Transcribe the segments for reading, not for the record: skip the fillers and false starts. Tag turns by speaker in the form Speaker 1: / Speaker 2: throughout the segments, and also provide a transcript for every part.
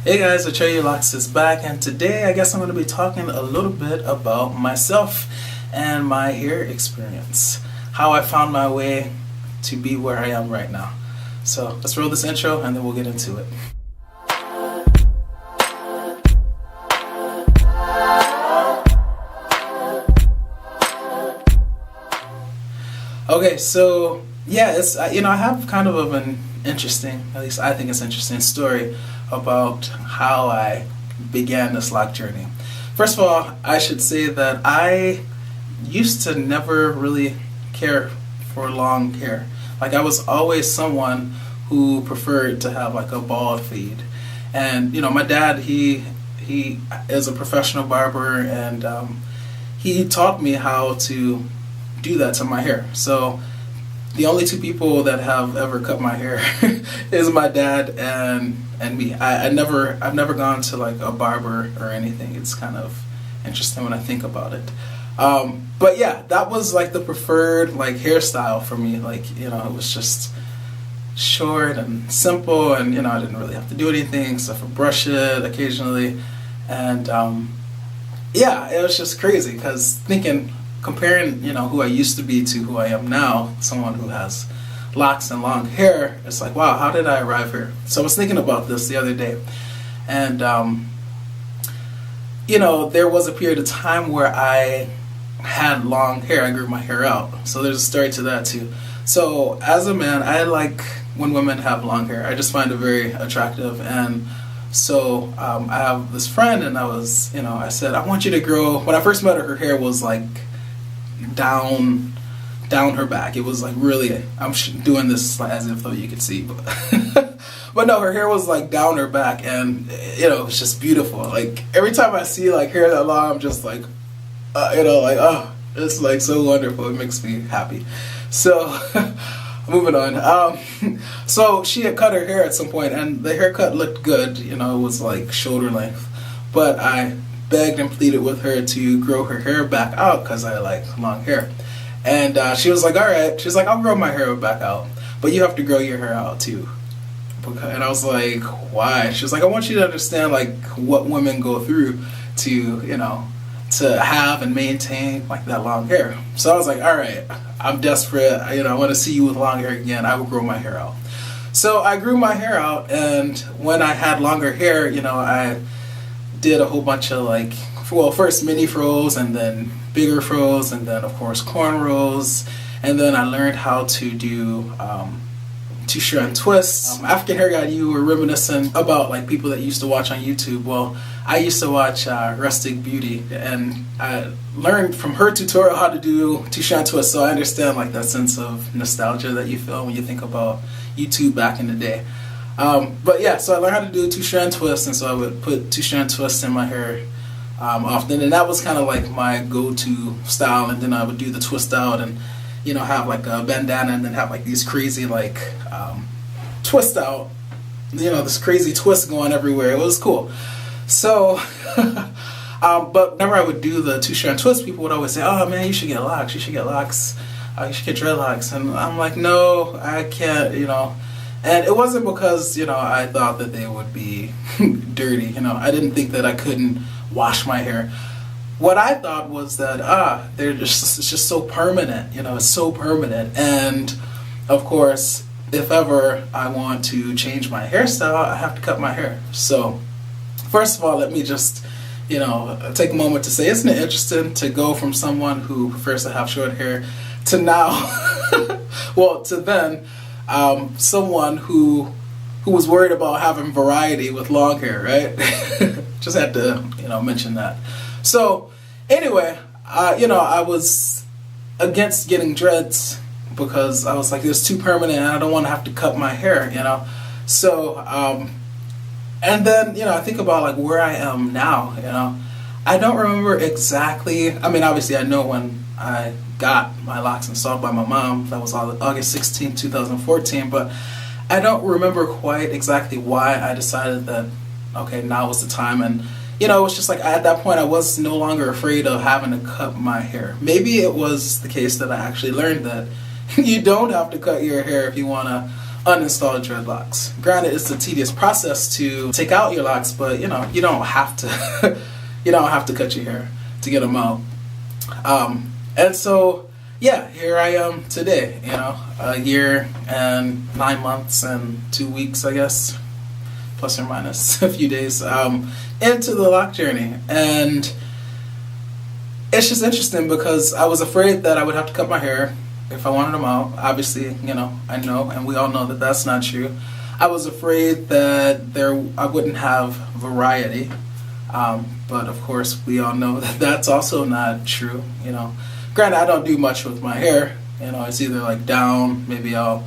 Speaker 1: Hey guys, Locs is back, and today I guess I'm going to be talking a little bit about myself and my hair experience. How I found my way to be where I am right now. So let's roll this intro and then we'll get into it. Okay, so yeah, it's I have kind of an interesting, at least I think it's interesting story about how I began this lock journey. First of all, I should say that I used to never really care for long hair. Like, I was always someone who preferred to have like a bald fade. And my dad, he is a professional barber, and he taught me how to do that to my hair. So the only two people that have ever cut my hair is my dad and me. I've never gone to like a barber or anything. It's kind of interesting when I think about it. But yeah, that was like the preferred like hairstyle for me. Like, it was just short and simple, and I didn't really have to do anything except for brush it occasionally. And yeah, it was just crazy because comparing who I used to be to who I am now, someone who has locks and long hair, it's like, wow, how did I arrive here? So I was thinking about this the other day, and there was a period of time where I had long hair. I grew my hair out, so there's a story to that too. So as a man, I like when women have long hair. I just find it very attractive. And so I have this friend, and I said, I want you to grow. When I first met her hair was like down her back. It was like really, I'm doing this as if though you could see, but no, her hair was like down her back, and it was just beautiful. Like, every time I see like hair that long, I'm just like it's like so wonderful. It makes me happy. So moving on. So she had cut her hair at some point, and the haircut looked good. It was like shoulder length, but I begged and pleaded with her to grow her hair back out because I like long hair. And she was like, all right. She's like, I'll grow my hair back out, but you have to grow your hair out too. And I was like, why? She was like, I want you to understand like what women go through to have and maintain like that long hair. So I was like, all right, I'm desperate. I want to see you with long hair again. I will grow my hair out. So I grew my hair out, and when I had longer hair, I did a whole bunch of first mini fros, and then bigger fros, and then of course cornrows, and then I learned how to do two-strand twists. African Hair Guy, you were reminiscent about like people that used to watch on YouTube. Well, I used to watch Rustic Beauty, and I learned from her tutorial how to do two-strand twists, so I understand like that sense of nostalgia that you feel when you think about YouTube back in the day. But yeah, so I learned how to do a two-strand twist, and so I would put two-strand twists in my hair often, and that was kind of like my go-to style. And then I would do the twist out and have like a bandana, and then have like these crazy like twist out, this crazy twist going everywhere. It was cool. So but whenever I would do the two-strand twist, people would always say, oh man, you should get locks, you should get dreadlocks. And I'm like, no, I can't. And it wasn't because I thought that they would be dirty. I didn't think that I couldn't wash my hair. What I thought was that it's just so permanent. It's so permanent. And of course, if ever I want to change my hairstyle, I have to cut my hair. So first of all, let me just take a moment to say, isn't it interesting to go from someone who prefers to have short hair to now to then someone who was worried about having variety with long hair, right? Just had to mention that. So anyway, I was against getting dreads because I was like, it's too permanent and I don't want to have to cut my hair, So and then I think about like where I am now. I don't remember exactly. I mean, obviously I know when I got my locks installed by my mom. That was August 16, 2014. But I don't remember quite exactly why I decided that, okay, now was the time. And it was just like at that point I was no longer afraid of having to cut my hair. Maybe it was the case that I actually learned that you don't have to cut your hair if you want to uninstall Dreadlocks. Granted, it's a tedious process to take out your locks, but you know, you don't have to you don't have to cut your hair to get them out. And so yeah, here I am today, you know, a year and 9 months and 2 weeks, I guess, plus or minus a few days, into the lock journey. And it's just interesting because I was afraid that I would have to cut my hair if I wanted them out. Obviously, you know, I know, and we all know that that's not true. I was afraid that I wouldn't have variety, but of course we all know that that's also not true, you know. Granted, I don't do much with my hair, you know, it's either like down, maybe I'll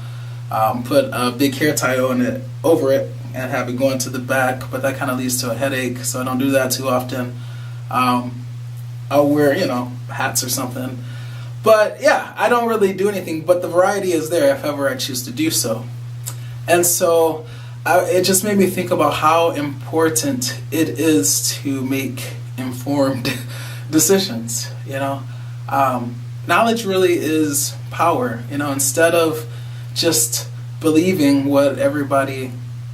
Speaker 1: put a big hair tie on it, over it, and have it going to the back, but that kind of leads to a headache, so I don't do that too often. I'll wear, you know, hats or something. But yeah, I don't really do anything, but the variety is there if ever I choose to do so. And so it just made me think about how important it is to make informed decisions, you know. Knowledge really is power, you know. Instead of just believing what everybody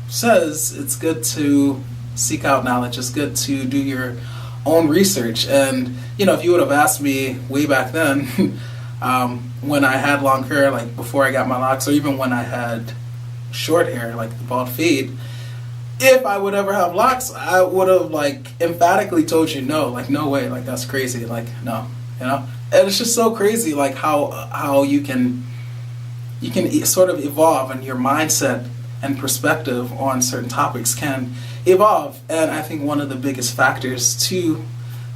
Speaker 1: says, it's good to seek out knowledge. It's good to do your own research. And you know, if you would have asked me way back then, when I had long hair, like before I got my locks, or even when I had short hair, like the bald fade, if I would ever have locks, I would have like emphatically told you no, like no way, like that's crazy, like no, you know. And it's just so crazy, like how you can sort of evolve, and your mindset and perspective on certain topics can evolve. And I think one of the biggest factors to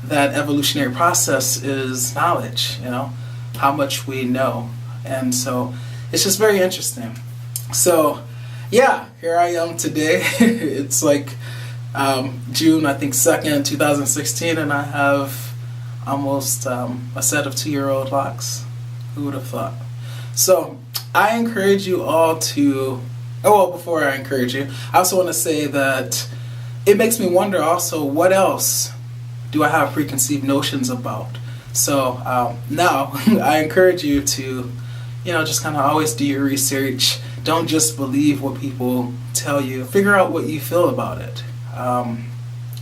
Speaker 1: that evolutionary process is knowledge, you know, how much we know. And so it's just very interesting. So yeah, here I am today. It's like June, I think 2nd, 2016, and I have almost a set of 2-year-old locks. Who would have thought? So I encourage you all to, oh well, before I encourage you, I also want to say that it makes me wonder also, what else do I have preconceived notions about? So now I encourage you to, you know, just kind of always do your research. Don't just believe what people tell you. Figure out what you feel about it.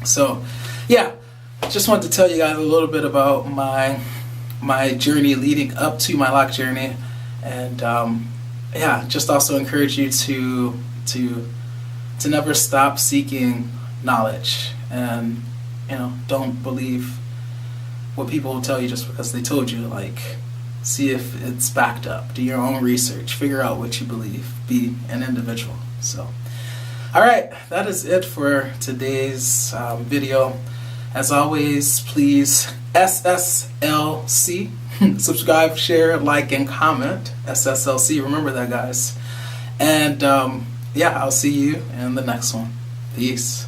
Speaker 1: So yeah, just wanted to tell you guys a little bit about my journey leading up to my lock journey. And yeah, just also encourage you to never stop seeking knowledge, and you know, don't believe what people will tell you just because they told you. Like, see if it's backed up. Do your own research. Figure out what you believe. Be an individual. So, all right, that is it for today's video. As always, please SSLC. Subscribe, share, like, and comment. SSLC. Remember that, guys. And yeah, I'll see you in the next one. Peace.